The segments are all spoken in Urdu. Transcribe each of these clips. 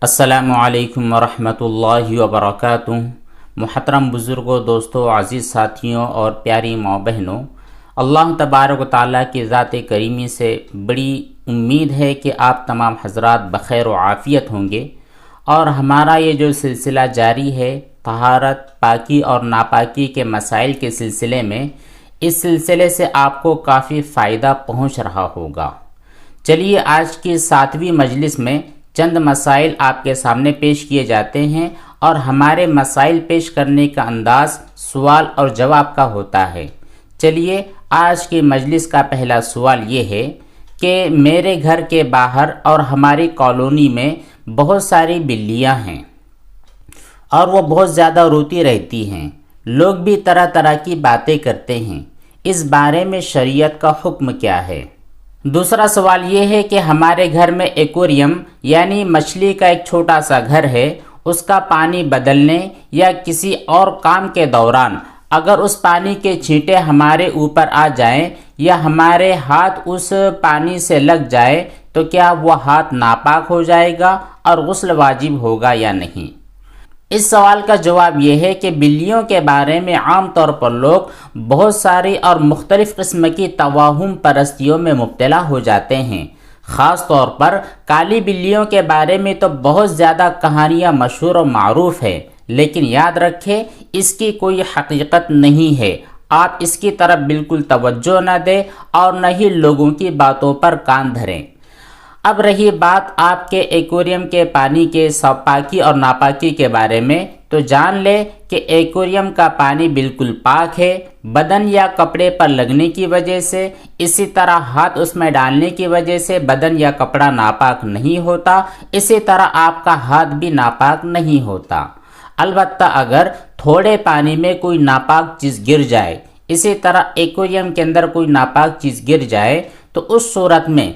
السلام علیکم ورحمۃ اللہ وبرکاتہ۔ محترم بزرگوں، دوستوں، عزیز ساتھیوں اور پیاری ماں بہنوں، اللہ تبارک و تعالیٰ کی ذات کریمی سے بڑی امید ہے کہ آپ تمام حضرات بخیر و عافیت ہوں گے، اور ہمارا یہ جو سلسلہ جاری ہے طہارت، پاکی اور ناپاکی کے مسائل کے سلسلے میں، اس سلسلے سے آپ کو کافی فائدہ پہنچ رہا ہوگا۔ چلیے آج کی 7ویں مجلس میں چند مسائل آپ کے سامنے پیش کیے جاتے ہیں، اور ہمارے مسائل پیش کرنے کا انداز سوال اور جواب کا ہوتا ہے۔ چلیے آج کی مجلس کا پہلا سوال یہ ہے کہ میرے گھر کے باہر اور ہماری کالونی میں بہت ساری بلیاں ہیں اور وہ بہت زیادہ روتی رہتی ہیں، لوگ بھی طرح طرح کی باتیں کرتے ہیں، اس بارے میں شریعت کا حکم کیا ہے؟ دوسرا سوال یہ ہے کہ ہمارے گھر میں ایکویریم یعنی مچھلی کا ایک چھوٹا سا گھر ہے، اس کا پانی بدلنے یا کسی اور کام کے دوران اگر اس پانی کے چھینٹے ہمارے اوپر آ جائیں یا ہمارے ہاتھ اس پانی سے لگ جائے تو کیا وہ ہاتھ ناپاک ہو جائے گا اور غسل واجب ہوگا یا نہیں؟ اس سوال کا جواب یہ ہے کہ بلیوں کے بارے میں عام طور پر لوگ بہت ساری اور مختلف قسم کی توہم پرستیوں میں مبتلا ہو جاتے ہیں۔ خاص طور پر کالی بلیوں کے بارے میں تو بہت زیادہ کہانیاں مشہور و معروف ہے، لیکن یاد رکھیں اس کی کوئی حقیقت نہیں ہے۔ آپ اس کی طرف بالکل توجہ نہ دیں اور نہ ہی لوگوں کی باتوں پر کان دھریں۔ اب رہی بات آپ کے ایکویریم کے پانی کے پاکی اور ناپاکی کے بارے میں، تو جان لیں کہ ایکویریم کا پانی بالکل پاک ہے، بدن یا کپڑے پر لگنے کی وجہ سے، اسی طرح ہاتھ اس میں ڈالنے کی وجہ سے بدن یا کپڑا ناپاک نہیں ہوتا، اسی طرح آپ کا ہاتھ بھی ناپاک نہیں ہوتا۔ البتہ اگر تھوڑے پانی میں کوئی ناپاک چیز گر جائے، اسی طرح ایکویریم کے اندر کوئی ناپاک چیز گر جائے تو اس صورت میں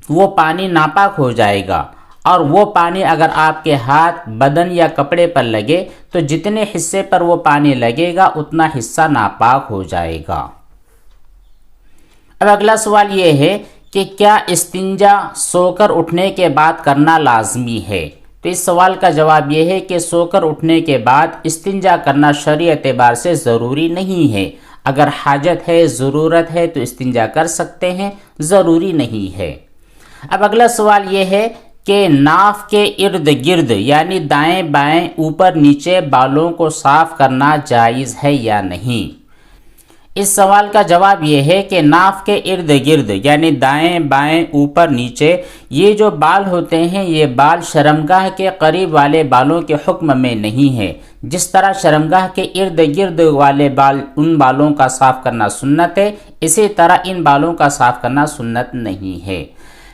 وہ پانی ناپاک ہو جائے گا، اور وہ پانی اگر آپ کے ہاتھ، بدن یا کپڑے پر لگے تو جتنے حصے پر وہ پانی لگے گا اتنا حصہ ناپاک ہو جائے گا۔ اب اگلا سوال یہ ہے کہ کیا استنجا سو کر اٹھنے کے بعد کرنا لازمی ہے؟ تو اس سوال کا جواب یہ ہے کہ سو کر اٹھنے کے بعد استنجا کرنا شرعی اعتبار سے ضروری نہیں ہے۔ اگر حاجت ہے، ضرورت ہے تو استنجا کر سکتے ہیں، ضروری نہیں ہے۔ اب اگلا سوال یہ ہے کہ ناف کے ارد گرد یعنی دائیں بائیں اوپر نیچے بالوں کو صاف کرنا جائز ہے یا نہیں؟ اس سوال کا جواب یہ ہے کہ ناف کے ارد گرد یعنی دائیں بائیں اوپر نیچے یہ جو بال ہوتے ہیں، یہ بال شرمگاہ کے قریب والے بالوں کے حکم میں نہیں ہے۔ جس طرح شرمگاہ کے ارد گرد والے بال، ان بالوں کا صاف کرنا سنت ہے، اسی طرح ان بالوں کا صاف کرنا سنت نہیں ہے۔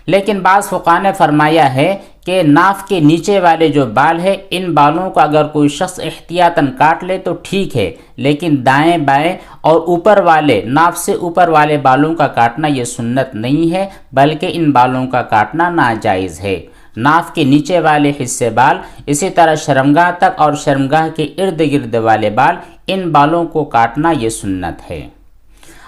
لیکن بعض فقہاء نے فرمایا ہے کہ ناف کے نیچے والے جو بال ہیں، ان بالوں کو اگر کوئی شخص احتیاطاً کاٹ لے تو ٹھیک ہے، لیکن دائیں بائیں اور اوپر والے، ناف سے اوپر والے بالوں کا کاٹنا یہ سنت نہیں ہے، بلکہ ان بالوں کا کاٹنا ناجائز ہے۔ ناف کے نیچے والے حصے بال، اسی طرح شرمگاہ تک اور شرمگاہ کے ارد گرد والے بال، ان بالوں کو کاٹنا یہ سنت ہے۔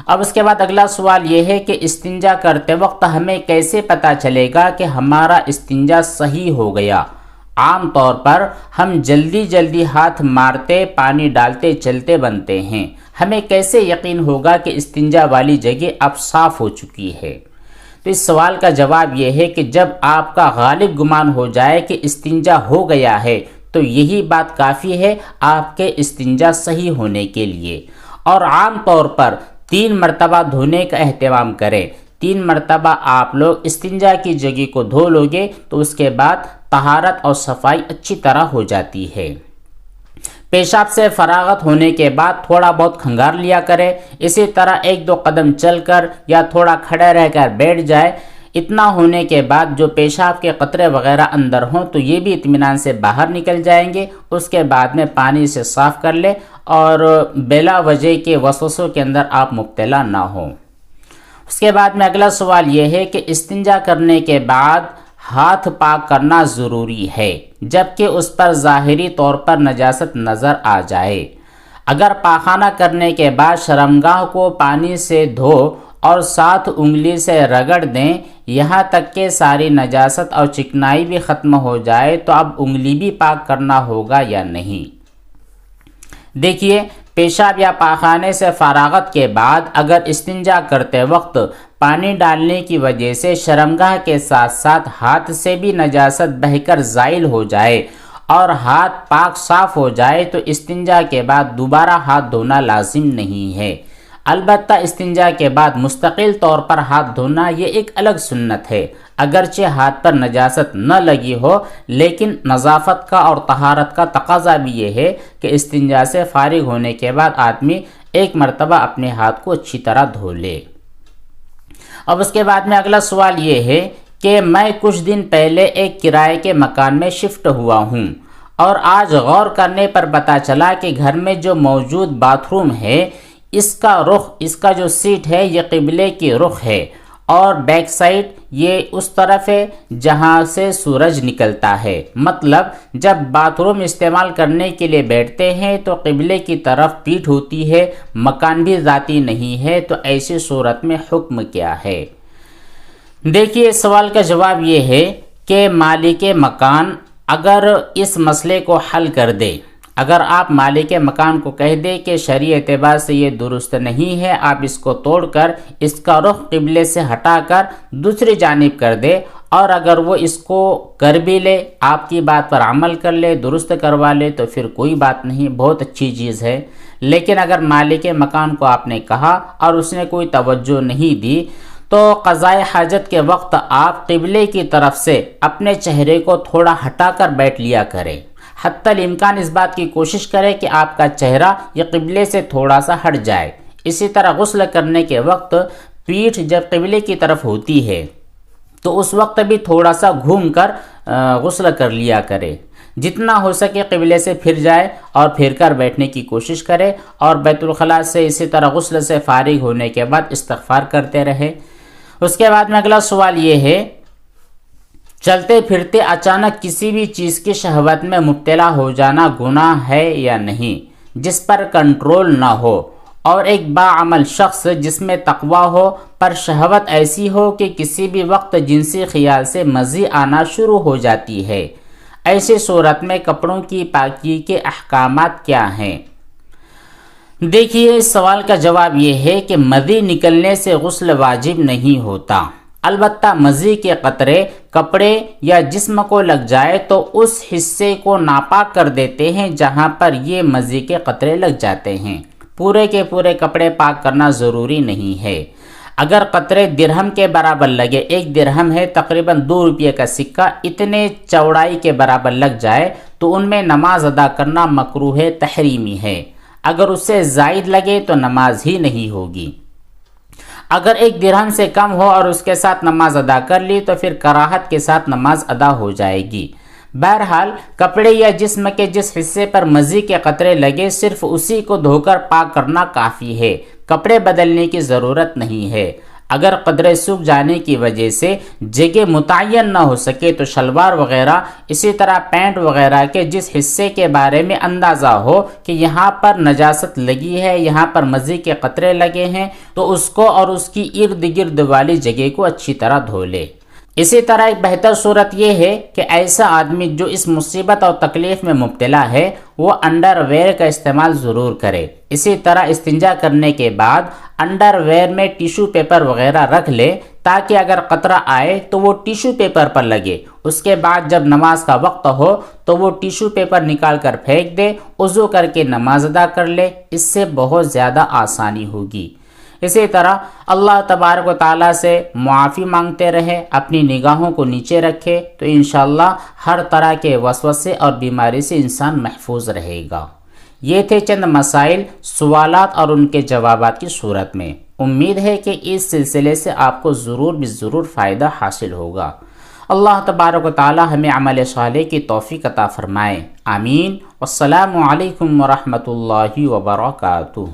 اب اس کے بعد اگلا سوال یہ ہے کہ استنجا کرتے وقت ہمیں کیسے پتہ چلے گا کہ ہمارا استنجا صحیح ہو گیا؟ عام طور پر ہم جلدی ہاتھ مارتے، پانی ڈالتے چلتے بنتے ہیں، ہمیں کیسے یقین ہوگا کہ استنجا والی جگہ اب صاف ہو چکی ہے؟ تو اس سوال کا جواب یہ ہے کہ جب آپ کا غالب گمان ہو جائے کہ استنجا ہو گیا ہے تو یہی بات کافی ہے آپ کے استنجا صحیح ہونے کے لیے۔ اور عام طور پر 3 مرتبہ دھونے کا اہتمام کریں۔ 3 مرتبہ آپ لوگ استنجا کی جگہ کو دھو لو گے تو اس کے بعد طہارت اور صفائی اچھی طرح ہو جاتی ہے۔ پیشاب سے فراغت ہونے کے بعد تھوڑا بہت کھنگار لیا کرے، اسی طرح 1-2 قدم چل کر یا تھوڑا کھڑے رہ کر بیٹھ جائے۔ اتنا ہونے کے بعد جو پیشاب کے قطرے وغیرہ اندر ہوں تو یہ بھی اطمینان سے باہر نکل جائیں گے۔ اس کے بعد میں پانی سے صاف کر لے اور بلا وجہ کے وسوسوں کے اندر آپ مبتلا نہ ہوں۔ اس کے بعد میں اگلا سوال یہ ہے کہ استنجا کرنے کے بعد ہاتھ پاک کرنا ضروری ہے جبکہ اس پر ظاہری طور پر نجاست نظر آ جائے۔ اگر پاخانہ کرنے کے بعد شرمگاہ کو پانی سے دھو اور 7 انگلی سے رگڑ دیں یہاں تک کہ ساری نجاست اور چکنائی بھی ختم ہو جائے تو اب انگلی بھی پاک کرنا ہوگا یا نہیں؟ دیکھیے، پیشاب یا پاخانے سے فراغت کے بعد اگر استنجا کرتے وقت پانی ڈالنے کی وجہ سے شرمگاہ کے ساتھ ساتھ ہاتھ سے بھی نجاست بہہ کر زائل ہو جائے اور ہاتھ پاک صاف ہو جائے تو استنجا کے بعد دوبارہ ہاتھ دھونا لازم نہیں ہے۔ البتہ استنجا کے بعد مستقل طور پر ہاتھ دھونا یہ ایک الگ سنت ہے، اگرچہ ہاتھ پر نجاست نہ لگی ہو، لیکن نظافت کا اور طہارت کا تقاضا بھی یہ ہے کہ استنجا سے فارغ ہونے کے بعد آدمی ایک مرتبہ اپنے ہاتھ کو اچھی طرح دھو لے۔ اب اس کے بعد میں اگلا سوال یہ ہے کہ میں کچھ دن پہلے ایک کرائے کے مکان میں شفٹ ہوا ہوں اور آج غور کرنے پر پتہ چلا کہ گھر میں جو موجود باتھ روم ہے اس کا جو سیٹ ہے یہ قبلے کی رخ ہے اور بیک سائڈ یہ اس طرف ہے جہاں سے سورج نکلتا ہے۔ مطلب جب باتھ روم استعمال کرنے کے لیے بیٹھتے ہیں تو قبلے کی طرف پیٹھ ہوتی ہے، مکان بھی ذاتی نہیں ہے، تو ایسی صورت میں حکم کیا ہے؟ دیکھیے، اس سوال کا جواب یہ ہے کہ مالک مکان اگر اس مسئلے کو حل کر دے، اگر آپ مالک مکان کو کہہ دیں کہ شرعی اعتبار سے یہ درست نہیں ہے، آپ اس کو توڑ کر اس کا رخ قبلے سے ہٹا کر دوسری جانب کر دے، اور اگر وہ اس کو کر بھی لے، آپ کی بات پر عمل کر لے، درست کروا لے، تو پھر کوئی بات نہیں، بہت اچھی چیز ہے۔ لیکن اگر مالک مکان کو آپ نے کہا اور اس نے کوئی توجہ نہیں دی تو قضاء حاجت کے وقت آپ قبلے کی طرف سے اپنے چہرے کو تھوڑا ہٹا کر بیٹھ لیا کریں، حتی الامکان اس بات کی کوشش کرے کہ آپ کا چہرہ یہ قبلے سے تھوڑا سا ہٹ جائے۔ اسی طرح غسل کرنے کے وقت پیٹھ جب قبلے کی طرف ہوتی ہے تو اس وقت بھی تھوڑا سا گھوم کر غسل کر لیا کرے، جتنا ہو سکے قبلے سے پھر جائے اور پھر کر بیٹھنے کی کوشش کرے، اور بیت الخلاء سے اسی طرح غسل سے فارغ ہونے کے بعد استغفار کرتے رہے۔ اس کے بعد میں اگلا سوال یہ ہے، چلتے پھرتے اچانک کسی بھی چیز کی شہوت میں مبتلا ہو جانا گناہ ہے یا نہیں، جس پر کنٹرول نہ ہو، اور ایک باعمل شخص جس میں تقوی ہو پر شہوت ایسی ہو کہ کسی بھی وقت جنسی خیال سے مزی آنا شروع ہو جاتی ہے، ایسی صورت میں کپڑوں کی پاکی کے احکامات کیا ہیں؟ دیکھیے، اس سوال کا جواب یہ ہے کہ مزی نکلنے سے غسل واجب نہیں ہوتا، البتہ مزی کے قطرے کپڑے یا جسم کو لگ جائے تو اس حصے کو ناپاک کر دیتے ہیں جہاں پر یہ مزی کے قطرے لگ جاتے ہیں۔ پورے کے پورے کپڑے پاک کرنا ضروری نہیں ہے۔ اگر قطرے درہم کے برابر لگے، ایک درہم ہے تقریباً 2 روپے کا سکہ، اتنے چوڑائی کے برابر لگ جائے تو ان میں نماز ادا کرنا مکروہ تحریمی ہے۔ اگر اس سے زائد لگے تو نماز ہی نہیں ہوگی۔ اگر 1 درہم سے کم ہو اور اس کے ساتھ نماز ادا کر لی تو پھر کراہت کے ساتھ نماز ادا ہو جائے گی۔ بہرحال کپڑے یا جسم کے جس حصے پر مزی کے قطرے لگے صرف اسی کو دھو کر پاک کرنا کافی ہے، کپڑے بدلنے کی ضرورت نہیں ہے۔ اگر قطرے سوکھ جانے کی وجہ سے جگہ متعین نہ ہو سکے تو شلوار وغیرہ، اسی طرح پینٹ وغیرہ کے جس حصے کے بارے میں اندازہ ہو کہ یہاں پر نجاست لگی ہے، یہاں پر مزی کے قطرے لگے ہیں، تو اس کو اور اس کی ارد گرد والی جگہ کو اچھی طرح دھو لے۔ اسی طرح ایک بہتر صورت یہ ہے کہ ایسا آدمی جو اس مصیبت اور تکلیف میں مبتلا ہے وہ انڈر ویئر کا استعمال ضرور کرے۔ اسی طرح استنجا کرنے کے بعد انڈر ویئر میں ٹیشو پیپر وغیرہ رکھ لے تاکہ اگر قطرہ آئے تو وہ ٹیشو پیپر پر لگے۔ اس کے بعد جب نماز کا وقت ہو تو وہ ٹیشو پیپر نکال کر پھینک دے، وضو کر کے نماز ادا کر لے، اس سے بہت زیادہ آسانی ہوگی۔ اسی طرح اللہ تبارک و تعالیٰ سے معافی مانگتے رہے، اپنی نگاہوں کو نیچے رکھے تو انشاءاللہ ہر طرح کے وسوسے اور بیماری سے انسان محفوظ رہے گا۔ یہ تھے چند مسائل، سوالات اور ان کے جوابات کی صورت میں۔ امید ہے کہ اس سلسلے سے آپ کو ضرور فائدہ حاصل ہوگا۔ اللہ تبارک و تعالیٰ ہمیں عمل صالح کی توفیق عطا فرمائے، آمین۔ والسلام علیکم ورحمۃ اللہ وبرکاتہ۔